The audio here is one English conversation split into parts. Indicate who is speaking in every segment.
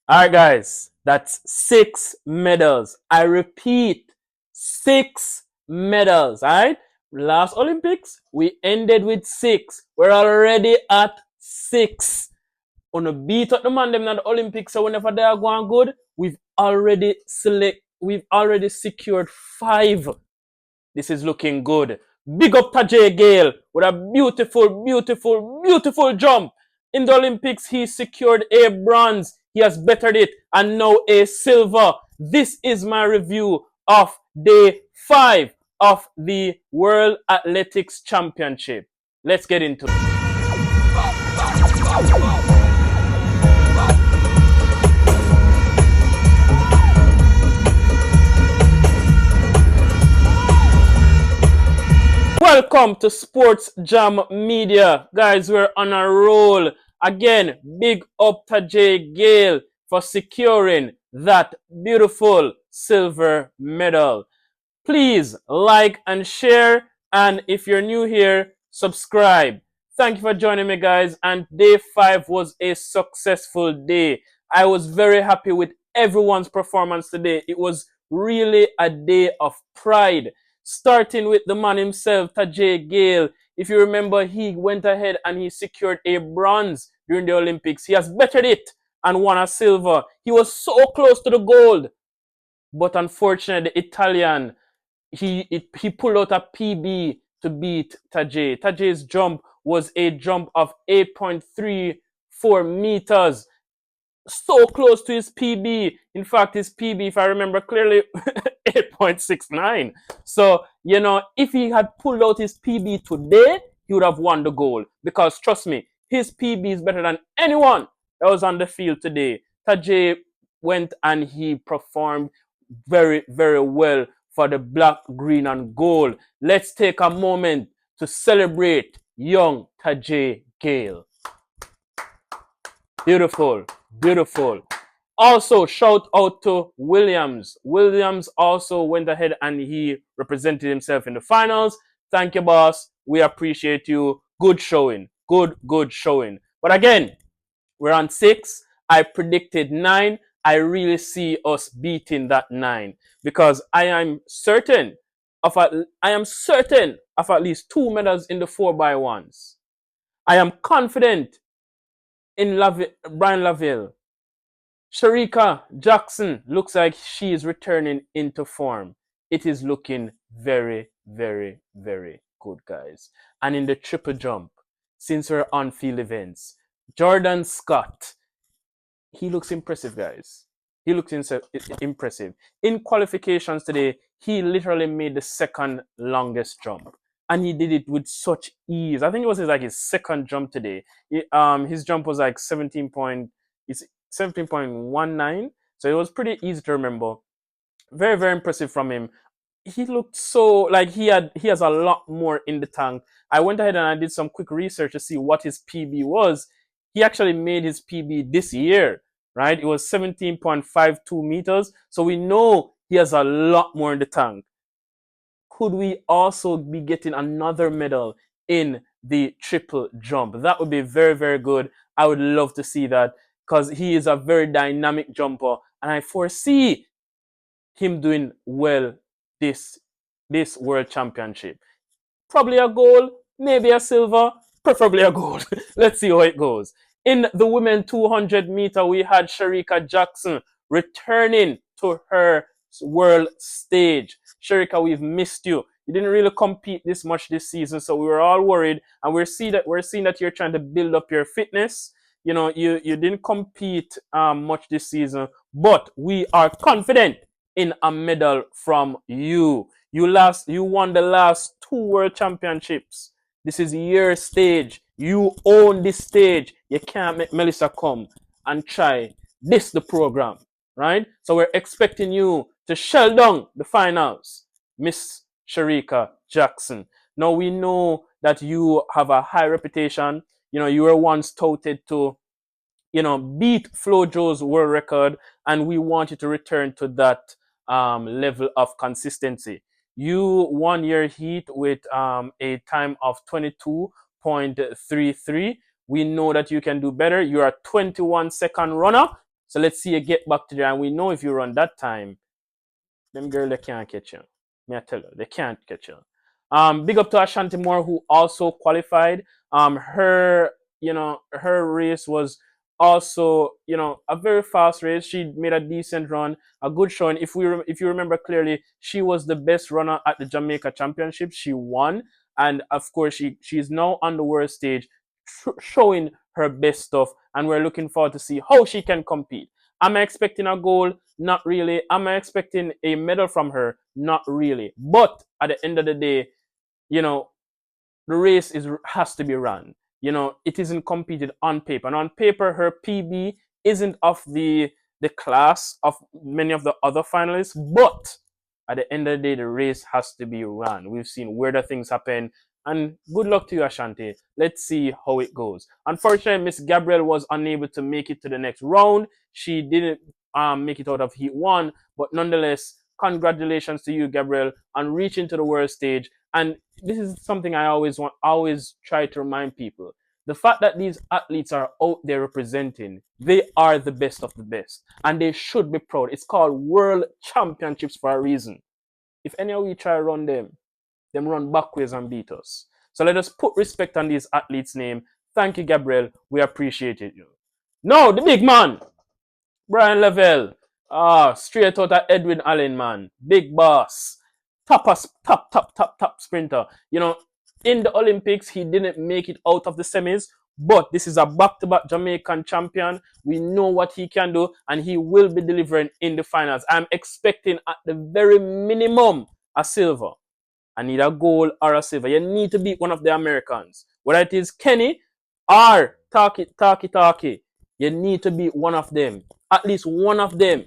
Speaker 1: All right, guys, that's 6 medals. I repeat, 6 medals. All right, last Olympics we ended with 6. We're already at 6. On a beat up the man them in the Olympics, so whenever they are going good, we've already secured 5. This is looking good. Big up Tajay Gayle with a beautiful, beautiful, beautiful jump. In the Olympics, he secured a bronze. He has bettered it and now a silver. This is my review of day 5 of the World Athletics Championship. Let's get into it. Welcome to SportsJam Media. Guys, we're on a roll. Again, big up Tajay Gayle for securing that beautiful silver medal. Please like and share. And if you're new here, subscribe. Thank you for joining me, guys. And day 5 was a successful day. I was very happy with everyone's performance today. It was really a day of pride. Starting with the man himself, Tajay Gayle. If you remember, he went ahead and he secured a bronze during the Olympics. He has bettered it and won a silver. He was so close to the gold. But unfortunately, the Italian, he pulled out a PB to beat Tajay. Tajay's jump was a jump of 8.34 meters. So close to his PB. In fact, his PB, if I remember clearly, 8.69. So, if he had pulled out his PB today, he would have won the gold. Because trust me, his PB is better than anyone that was on the field today. Tajay went and he performed very, very well for the black, green, and gold. Let's take a moment to celebrate young Tajay Gayle. Beautiful, beautiful. Also, shout out to Williams. Williams also went ahead and he represented himself in the finals. Thank you, boss. We appreciate you. Good showing. Good showing. But again, we're on 6. I predicted 9. I really see us beating that 9 because I am certain of at least 2 medals in the 4x1s. I am confident in Bryan Levell. Shericka Jackson looks like she is returning into form. It is looking very, very, very good, guys. And in the triple jump, since we're on field events, Jordan Scott, he looks impressive, guys. He looks impressive. In qualifications today, he literally made the second longest jump. And he did it with such ease. I think it was his second jump today. His jump was like 17.19. So it was pretty easy to remember. Very, very impressive from him. He looked so like he has a lot more in the tank. I went ahead and I did some quick research to see what his PB was. He actually made his PB this year, right? It was 17.52 meters. So we know he has a lot more in the tank. Could we also be getting another medal in the triple jump? That would be very, very good. I would love to see that because he is a very dynamic jumper and I foresee him doing well this World Championship. Probably a gold, maybe a silver, preferably a gold. Let's see how it goes. In the women 200 meter, we had Shericka Jackson returning to her world stage. Shericka, we've missed you. You didn't really compete this much this season, so we were all worried. And we're seeing that you're trying to build up your fitness. You didn't compete much this season, but we are confident in a medal from you. You won the last 2 World Championships. This is your stage. You own this stage. You can't make Melissa come and try the program, right? So we're expecting you to shell down the finals, Miss Shericka Jackson. Now we know that you have a high reputation. You were once touted to, beat FloJo's world record, and we want you to return to that level of consistency. You won your heat with a time of 22.33. We know that you can do better. You're a 21-second runner. So let's see you get back to there. And we know if you run that time, them girl they can't catch you. Me I tell you, they can't catch you. Big up to Ashanti Moore who also qualified. Her her race was also a very fast race. She made a decent run, a good showing. If you remember clearly, she was the best runner at the Jamaica Championship. She won, and of course she's now on the world stage, showing her best stuff. And we're looking forward to see how she can compete. Am I expecting a goal? Not really. Am I expecting a medal from her? Not really. But at the end of the day, you know, the race has to be run. It isn't competed on paper. And on paper, her PB isn't of the class of many of the other finalists. But at the end of the day, the race has to be run. We've seen weirder things happen. And good luck to you, Ashanti. Let's see how it goes. Unfortunately, Miss Gabrielle was unable to make it to the next round. She didn't make it out of Heat 1. But nonetheless, congratulations to you, Gabrielle, on reaching to the world stage. And this is something I always try to remind people. The fact that these athletes are out there representing, they are the best of the best. And they should be proud. It's called World Championships for a reason. If any of you try to run them run backwards and beat us. So let us put respect on these athletes' name. Thank you, Gabriel. We appreciate it. No, the big man, Bryan Levell. Straight out of Edwin Allen, man. Big boss. Top sprinter. In the Olympics, he didn't make it out of the semis, but this is a back-to-back Jamaican champion. We know what he can do, and he will be delivering in the finals. I'm expecting at the very minimum a silver. I need a gold or a silver. You need to beat one of the Americans. Whether it is Kenny or Taki. You need to beat one of them. At least one of them.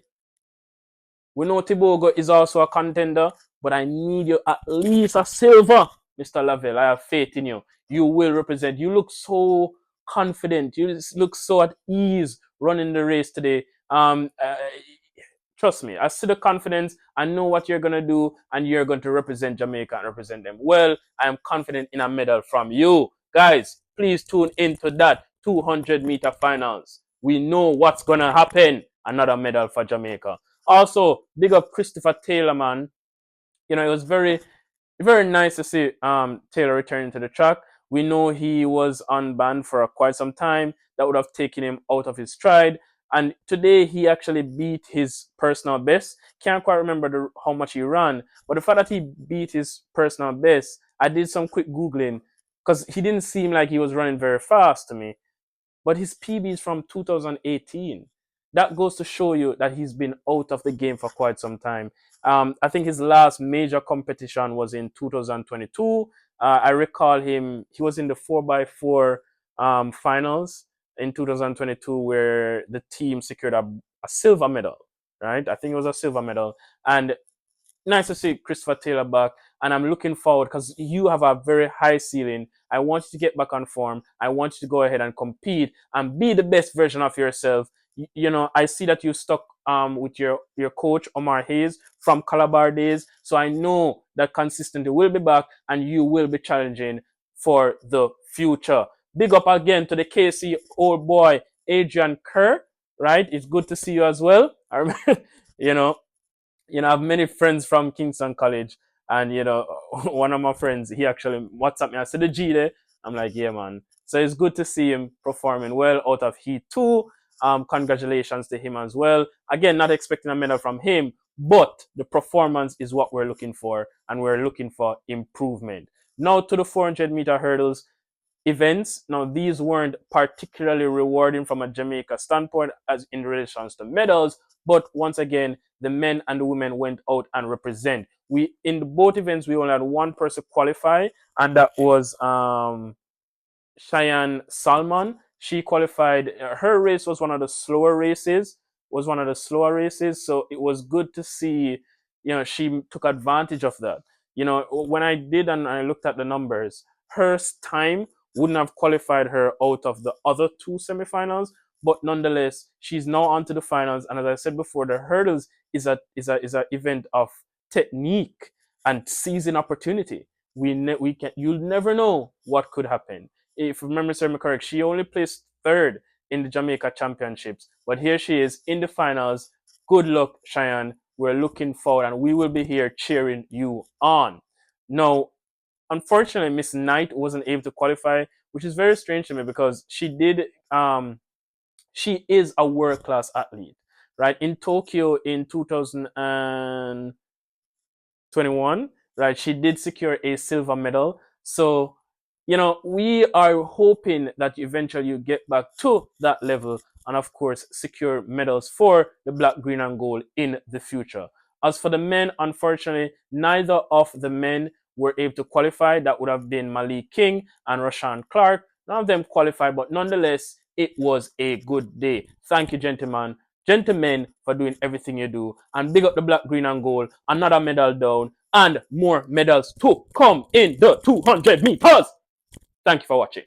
Speaker 1: We know Tibogo is also a contender, but I need you at least a silver, Mr. Lavelle. I have faith in you. You will represent. You look so confident. You look so at ease running the race today. Trust me, I see the confidence. I know what you're going to do, and you're going to represent Jamaica and represent them well. I am confident in a medal from you. Guys, please tune into that 200-meter finals. We know what's going to happen. Another medal for Jamaica. Also, big up Christopher Taylor, man. It was very, very nice to see Taylor returning to the track. We know he was unbanned for quite some time. That would have taken him out of his stride. And today he actually beat his personal best. Can't quite remember how much he ran, but the fact that he beat his personal best, I did some quick Googling because he didn't seem like he was running very fast to me. But his PB is from 2018. That goes to show you that he's been out of the game for quite some time. I think his last major competition was in 2022. I recall he was in the 4x4 finals in 2022 where the team secured a silver medal, right? I think it was a silver medal. And nice to see Christopher Taylor back. And I'm looking forward because you have a very high ceiling. I want you to get back on form. I want you to go ahead and compete and be the best version of yourself. I see that you stuck with your coach, Omar Hayes, from Calabar days. So I know that consistency will be back and you will be challenging for the future. Big up again to the KC old boy, Adrian Kerr, right? It's good to see you as well. I remember, I have many friends from Kingston College, and one of my friends, he actually WhatsApp me. I said the G there. I'm like, yeah, man. So it's good to see him performing well out of Heat 2. Congratulations to him as well. Again, not expecting a medal from him, but the performance is what we're looking for, and we're looking for improvement. Now to the 400-meter hurdles events. Now, these weren't particularly rewarding from a Jamaica standpoint as in relation to medals, but once again, the men and the women went out and represent. In both events, we only had one person qualify, and that was Shiann Salmon. She qualified. Her race was one of the slower races. So it was good to see. She took advantage of that. When I did and I looked at the numbers, her time wouldn't have qualified her out of the other two semifinals, but nonetheless, she's now onto the finals. And as I said before, the hurdles is a event of technique and seizing opportunity. You'll never know what could happen. If memory serves me correct, she only placed third in the Jamaica Championships. But here she is in the finals. Good luck, Shiann. We're looking forward, and we will be here cheering you on. Now, unfortunately, Miss Knight wasn't able to qualify, which is very strange to me because she did. She is a world class athlete, right? In Tokyo in 2021, right? She did secure a silver medal. So, we are hoping that eventually you get back to that level and, of course, secure medals for the black, green, and gold in the future. As for the men, unfortunately, neither of the men were able to qualify. That would have been Malik King and Roshawn Clarke. None of them qualified, but nonetheless, it was a good day. Thank you, gentlemen, for doing everything you do. And big up the black, green, and gold. Another medal down, and more medals to come in the 200 meters. Thank you for watching.